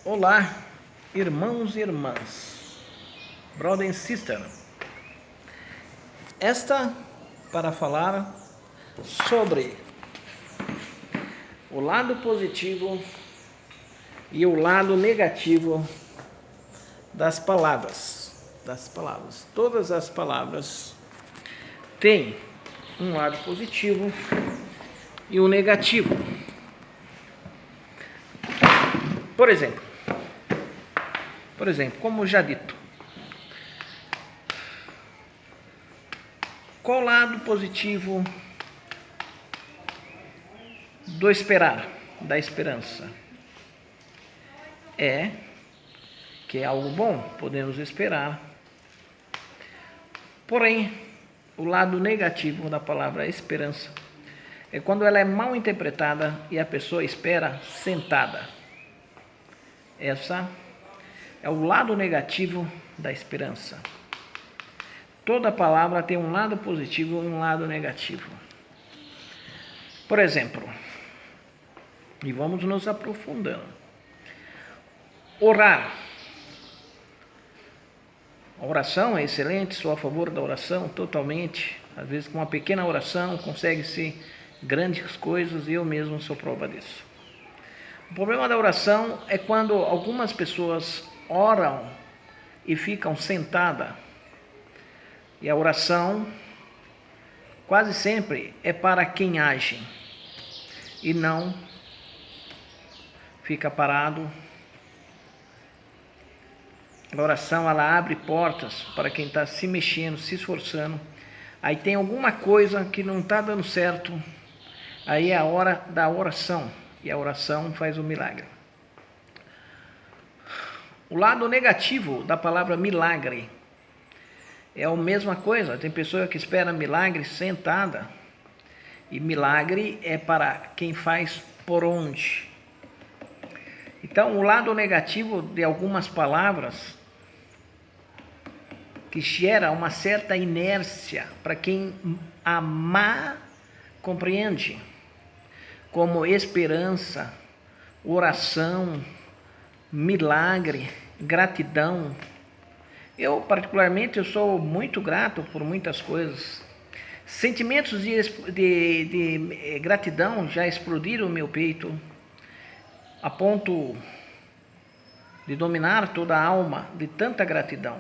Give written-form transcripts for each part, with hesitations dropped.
Olá, irmãos e irmãs, brother and sister. Esta para falar sobre o lado positivo e o lado negativo das palavras. Todas as palavras têm um lado positivo e um negativo. Por exemplo, como já dito, qual o lado positivo do esperar, da esperança? É que é algo bom, podemos esperar. Porém, o lado negativo da palavra esperança é quando ela é mal interpretada e a pessoa espera sentada. Essa é o lado negativo da esperança. Toda palavra tem um lado positivo e um lado negativo. Por exemplo, e vamos nos aprofundando. Orar. A oração é excelente, sou a favor da oração totalmente. Às vezes com uma pequena oração consegue-se grandes coisas e eu mesmo sou prova disso. O problema da oração é quando algumas pessoas oram e ficam sentadas. E a oração quase sempre é para quem age e não fica parado. A oração ela abre portas para quem está se mexendo, se esforçando. Aí tem alguma coisa que não está dando certo. Aí é a hora da oração. E a oração faz o milagre. O lado negativo da palavra milagre é a mesma coisa. Tem pessoa que espera milagre sentada. E milagre é para quem faz por onde. Então, o lado negativo de algumas palavras que gera uma certa inércia para quem a má compreende, como esperança, oração, milagre, gratidão. Eu, particularmente, eu sou muito grato por muitas coisas. Sentimentos de gratidão já explodiram no meu peito, a ponto de dominar toda a alma de tanta gratidão.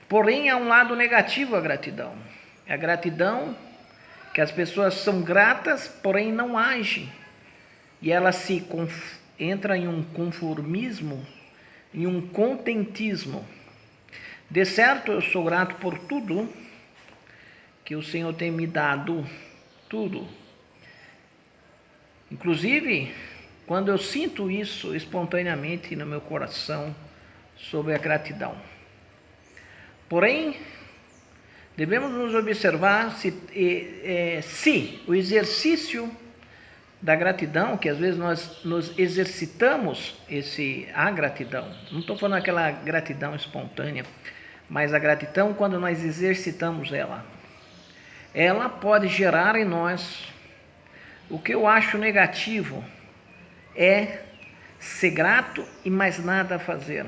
Porém, há um lado negativo à gratidão. É a gratidão que as pessoas são gratas, porém não agem. E ela entra em um conformismo, em um contentismo. De certo, eu sou grato por tudo que o Senhor tem me dado, tudo. Inclusive, quando eu sinto isso espontaneamente no meu coração sobre a gratidão. Porém, devemos nos observar se o exercício da gratidão, que às vezes nós nos exercitamos a gratidão, não estou falando aquela gratidão espontânea, mas a gratidão quando nós exercitamos ela pode gerar em nós. O que eu acho negativo é ser grato e mais nada a fazer.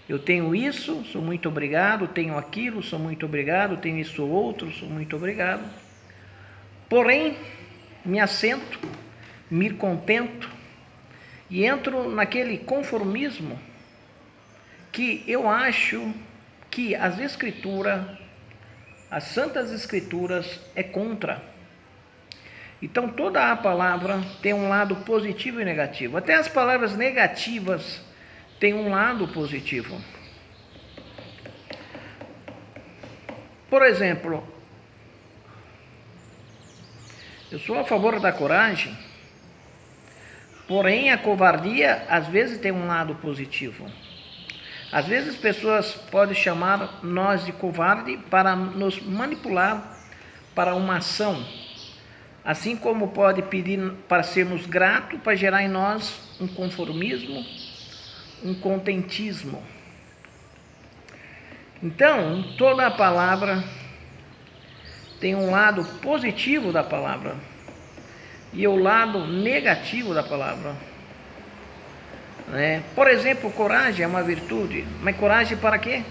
Eu tenho isso, sou muito obrigado, tenho aquilo, sou muito obrigado, tenho isso outro, sou muito obrigado. Porém, me assento, me contento e entro naquele conformismo que eu acho que as Santas Escrituras é contra. Então toda a palavra tem um lado positivo e negativo. Até as palavras negativas têm um lado positivo. Por exemplo, eu sou a favor da coragem, porém a covardia às vezes tem um lado positivo. Às vezes as pessoas podem chamar nós de covarde para nos manipular para uma ação. Assim como pode pedir para sermos gratos, para gerar em nós um conformismo, um contentismo. Então, toda a palavra tem um lado positivo da palavra e o lado negativo da palavra. né? Por exemplo, coragem é uma virtude, mas coragem para quê?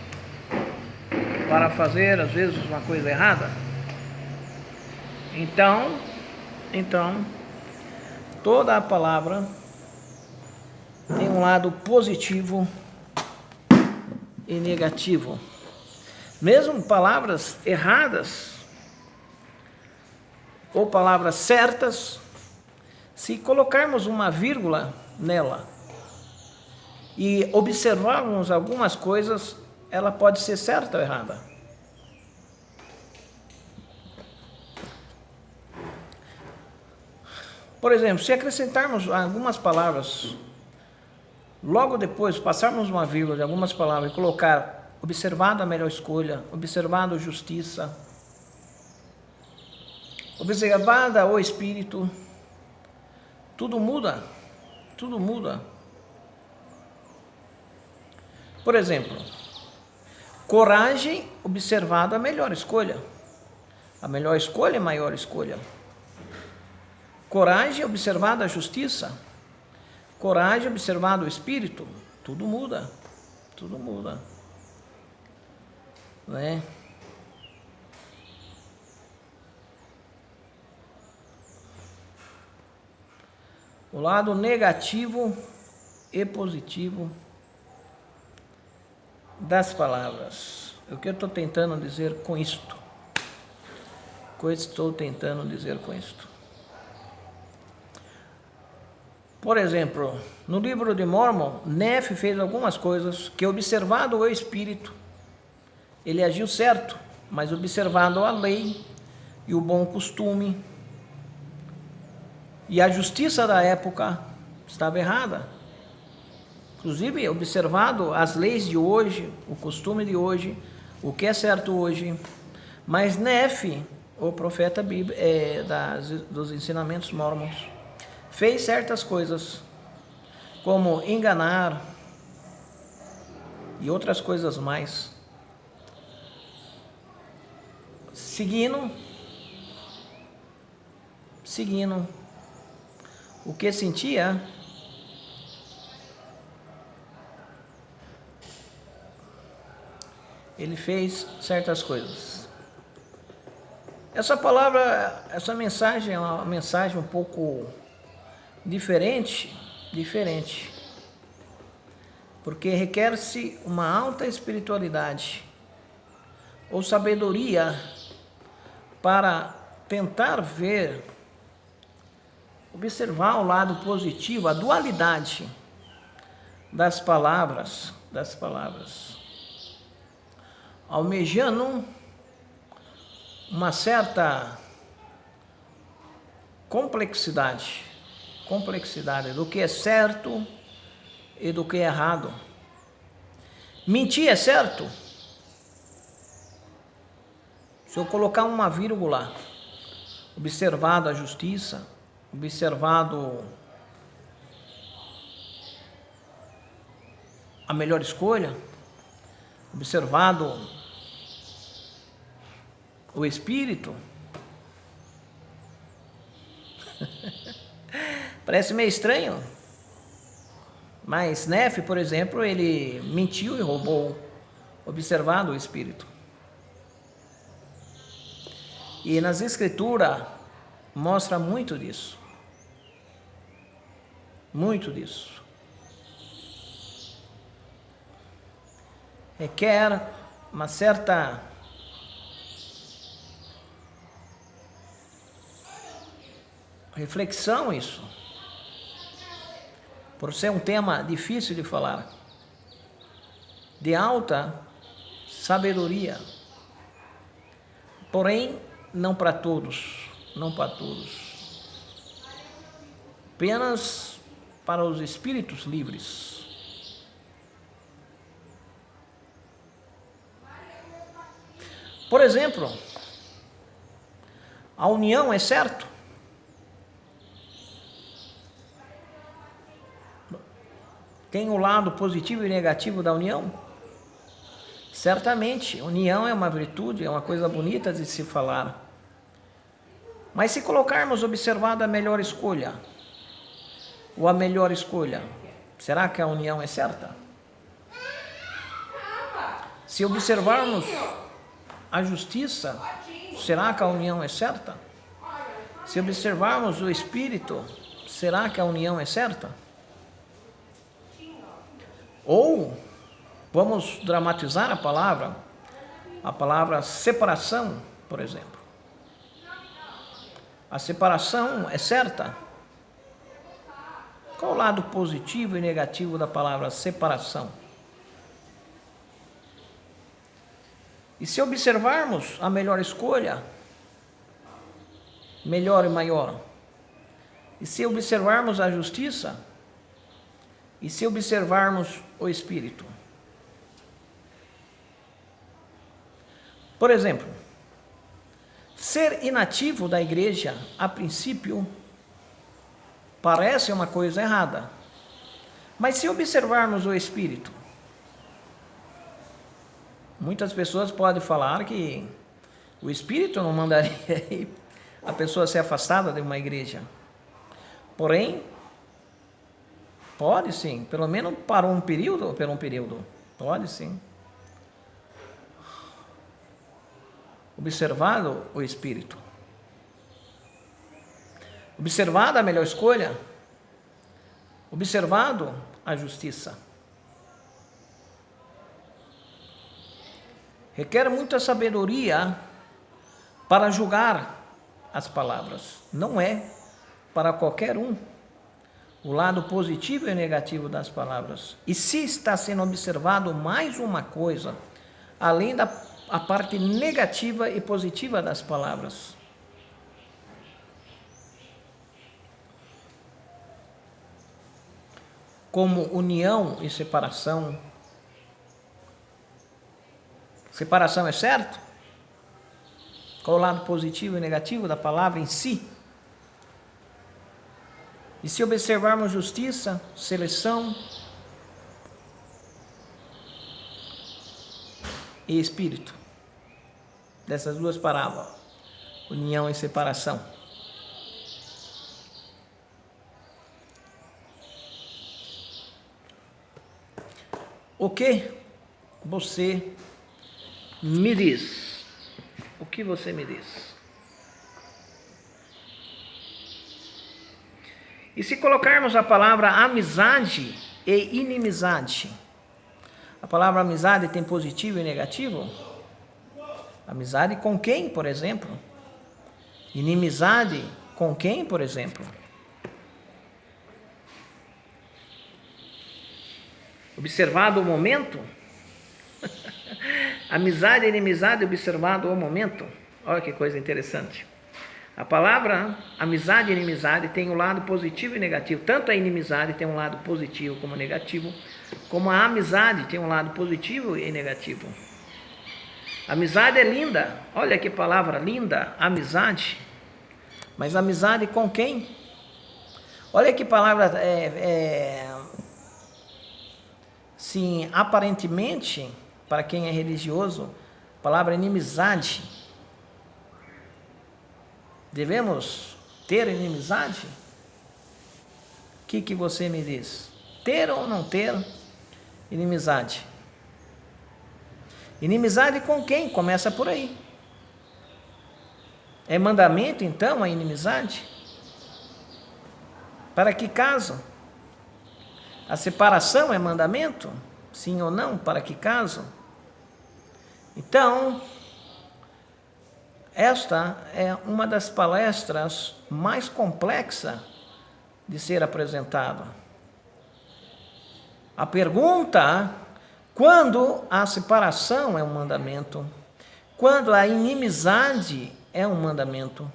Para fazer, às vezes, uma coisa errada. Então, toda a palavra tem um lado positivo e negativo. Mesmo palavras erradas ou palavras certas, se colocarmos uma vírgula nela e observarmos algumas coisas, ela pode ser certa ou errada. Por exemplo, se acrescentarmos algumas palavras, logo depois passarmos uma vírgula de algumas palavras e colocar observado a melhor escolha, observado justiça, observada o espírito, tudo muda, tudo muda. Por exemplo, coragem, observado a melhor escolha. A melhor escolha é a maior escolha. Coragem, observado a justiça. Coragem, observado o espírito. Tudo muda, tudo muda. Né? O lado negativo e positivo das palavras. O que eu estou tentando dizer com isto? O que eu estou tentando dizer com isto? Por exemplo, no livro de Mormon, Nefe fez algumas coisas que, observado o espírito, ele agiu certo, mas observado a lei e o bom costume e a justiça da época, estava errada. Inclusive, observado as leis de hoje, o costume de hoje, o que é certo hoje. Mas Nefe, o profeta dos ensinamentos mormons, fez certas coisas, como enganar e outras coisas mais, seguindo o que sentia. Ele fez certas coisas. Essa palavra, essa mensagem é uma mensagem um pouco diferente, porque requer-se uma alta espiritualidade ou sabedoria para tentar ver, observar o lado positivo, a dualidade das palavras, almejando uma certa complexidade do que é certo e do que é errado. Mentir é certo? Se eu colocar uma vírgula, observado a justiça, observado a melhor escolha, observado o espírito, parece meio estranho, mas Nefe, por exemplo, ele mentiu e roubou, observado o espírito. E nas escrituras mostra muito disso. Muito disso. Requer uma certa reflexão isso. Por ser um tema difícil de falar. De alta sabedoria. Porém, não para todos. Apenas para os espíritos livres. Por exemplo, a união é certo? Tem o lado positivo e negativo da união? Certamente, união é uma virtude, é uma coisa bonita de se falar. Mas se colocarmos observado a melhor escolha, ou a melhor escolha, será que a união é certa? Se observarmos a justiça, será que a união é certa? Se observarmos o Espírito, será que a união é certa? Ou, vamos dramatizar a palavra separação, por exemplo. A separação é certa? Qual o lado positivo e negativo da palavra separação? E se observarmos a melhor escolha, melhor e maior, e se observarmos a justiça, e se observarmos o Espírito. Por exemplo, ser inativo da igreja, a princípio, parece uma coisa errada. Mas se observarmos o Espírito, muitas pessoas podem falar que o Espírito não mandaria a pessoa ser afastada de uma igreja. Porém, pode sim, pelo menos por um período, pode sim. Observado o Espírito. Observada a melhor escolha. Observado a justiça. Requer muita sabedoria para julgar as palavras. Não é para qualquer um o lado positivo e negativo das palavras. E se está sendo observado mais uma coisa, além da parte negativa e positiva das palavras. Como união e separação. Separação é certo? Qual o lado positivo e negativo da palavra em si? E se observarmos justiça, seleção e espírito, dessas duas palavras, união e separação. O que você me diz? O que você me diz? E se colocarmos a palavra amizade e inimizade, a palavra amizade tem positivo e negativo? Amizade com quem, por exemplo? Inimizade com quem, por exemplo? Observado o momento? Amizade e inimizade observado o momento? Olha que coisa interessante. A palavra amizade e inimizade tem um lado positivo e negativo. Tanto a inimizade tem um lado positivo como negativo, como a amizade tem um lado positivo e negativo. Amizade é linda. Olha que palavra linda, amizade. Mas amizade com quem? Olha que palavra, sim, aparentemente, para quem é religioso, palavra inimizade. Devemos ter inimizade? O que você me diz? Ter ou não ter inimizade? Inimizade com quem? Começa por aí. É mandamento, então, a inimizade? Para que caso? A separação é mandamento? Sim ou não? Para que caso? Então, esta é uma das palestras mais complexas de ser apresentada. A pergunta: quando a separação é um mandamento? Quando a inimizade é um mandamento?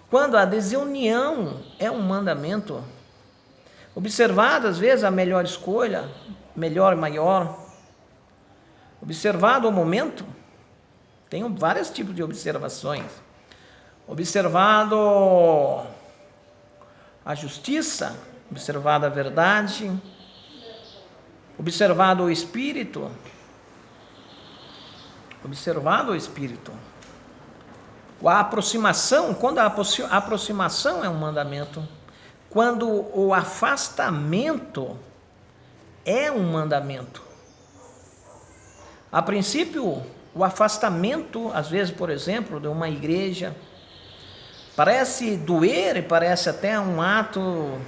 Quando a desunião é um mandamento? Observada, às vezes, a melhor escolha, melhor e maior. Observado o momento. Tem vários tipos de observações. Observado a justiça, observado a verdade, observado o Espírito, observado o Espírito. A aproximação, quando a aproximação é um mandamento, quando o afastamento é um mandamento. A princípio, o afastamento, às vezes, por exemplo, de uma igreja, parece doer e parece até um ato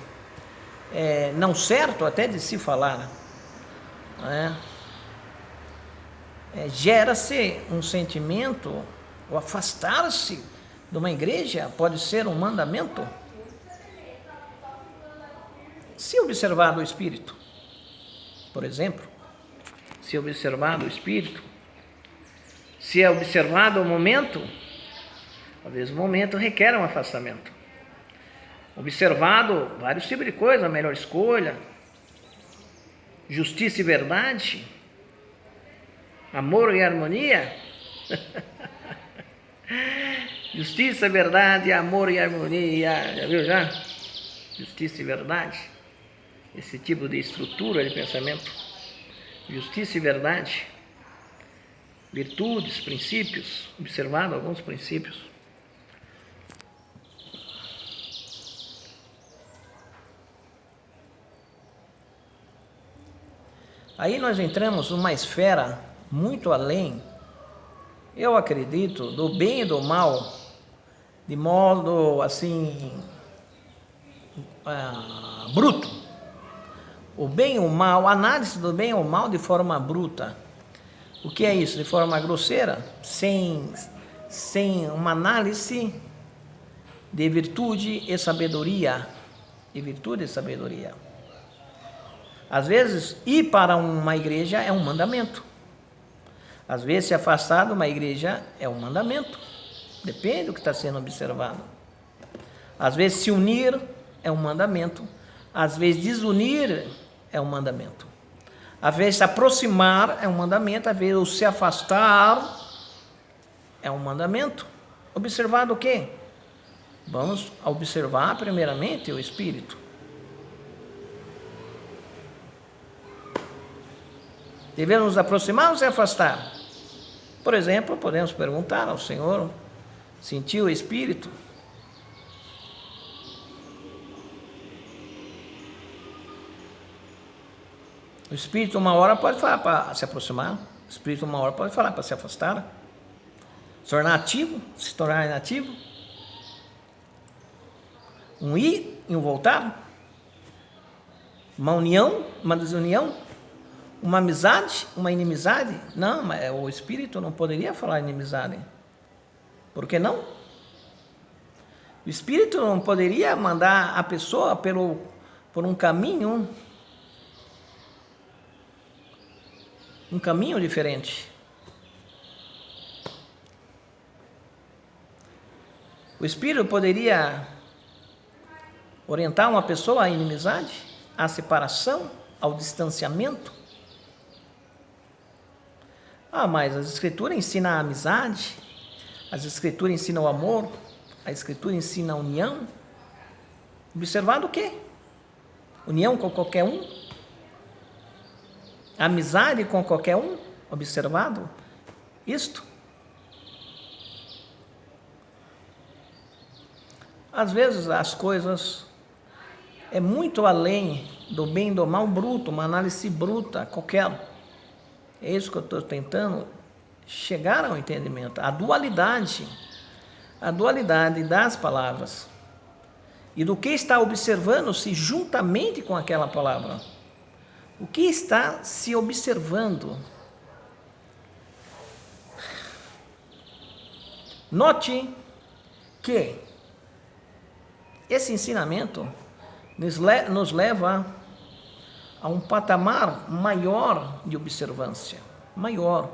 não certo até de se falar, né? Gera-se um sentimento, o afastar-se de uma igreja pode ser um mandamento. Se observar o Espírito, por exemplo, se observar o Espírito, se é observado o momento, às vezes o momento requer um afastamento. Observado vários tipos de coisas, a melhor escolha, justiça e verdade, amor e harmonia. Justiça, verdade, amor e harmonia, já viu já? Justiça e verdade, esse tipo de estrutura de pensamento. Justiça e verdade, virtudes, princípios, observado alguns princípios. Aí nós entramos numa esfera muito além, eu acredito, do bem e do mal, de modo assim, bruto. O bem e o mal, análise do bem e o mal de forma bruta. O que é isso? De forma grosseira, sem uma análise de virtude e sabedoria. De virtude e sabedoria. Às vezes, ir para uma igreja é um mandamento. Às vezes, se afastar de uma igreja é um mandamento. Depende do que está sendo observado. Às vezes, se unir é um mandamento. Às vezes, desunir é um mandamento. Às vezes, se aproximar é um mandamento. Às vezes, se afastar é um mandamento. Observar o quê? Vamos observar, primeiramente, o Espírito. Devemos nos aproximar ou se afastar? Por exemplo, podemos perguntar ao Senhor: sentiu o Espírito? O Espírito uma hora pode falar para se aproximar, o Espírito uma hora pode falar para se afastar, se tornar ativo, se tornar inativo, um ir e um voltar, uma união, uma desunião, uma amizade, uma inimizade. Não, mas o Espírito não poderia falar inimizade. Por que não? O Espírito não poderia mandar a pessoa por um caminho diferente. O Espírito poderia orientar uma pessoa à inimizade, à separação, ao distanciamento. Mas as Escrituras ensinam a amizade, as Escrituras ensinam o amor, a Escritura ensina a união. Observado o quê? União com qualquer um? Amizade com qualquer um? Observado isto? Às vezes as coisas é muito além do bem e do mal bruto, uma análise bruta qualquer. É isso que eu estou tentando chegar ao entendimento. A dualidade das palavras e do que está observando-se juntamente com aquela palavra. O que está se observando? Note que esse ensinamento nos leva a um patamar maior de observância, maior.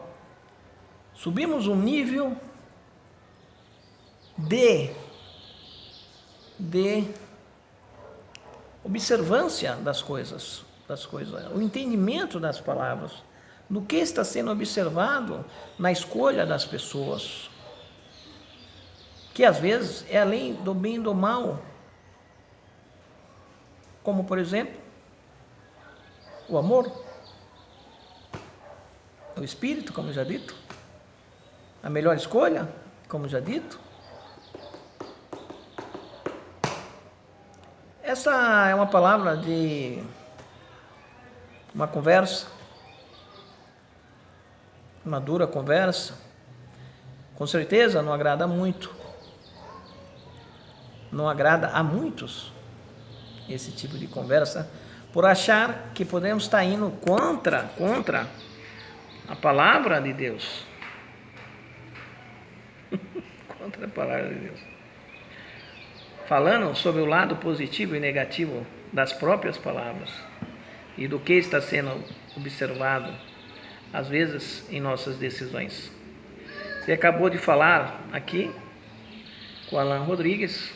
Subimos um nível de observância das coisas, o entendimento das palavras, do que está sendo observado na escolha das pessoas, que às vezes é além do bem e do mal, como por exemplo, o amor, o Espírito, como já dito, a melhor escolha, como já dito. Essa é uma palavra de uma conversa, uma dura conversa, com certeza não agrada muito, não agrada a muitos esse tipo de conversa, por achar que podemos estar indo contra a palavra de Deus. Contra a palavra de Deus. Falando sobre o lado positivo e negativo das próprias palavras e do que está sendo observado, às vezes, em nossas decisões. Você acabou de falar aqui com Alan Rodrigues,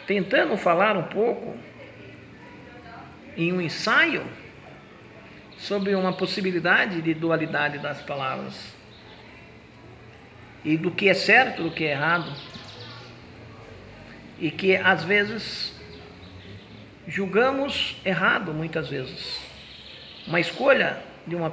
tentando falar um pouco em um ensaio sobre uma possibilidade de dualidade das palavras e do que é certo, do que é errado, e que às vezes julgamos errado, muitas vezes. Uma escolha de uma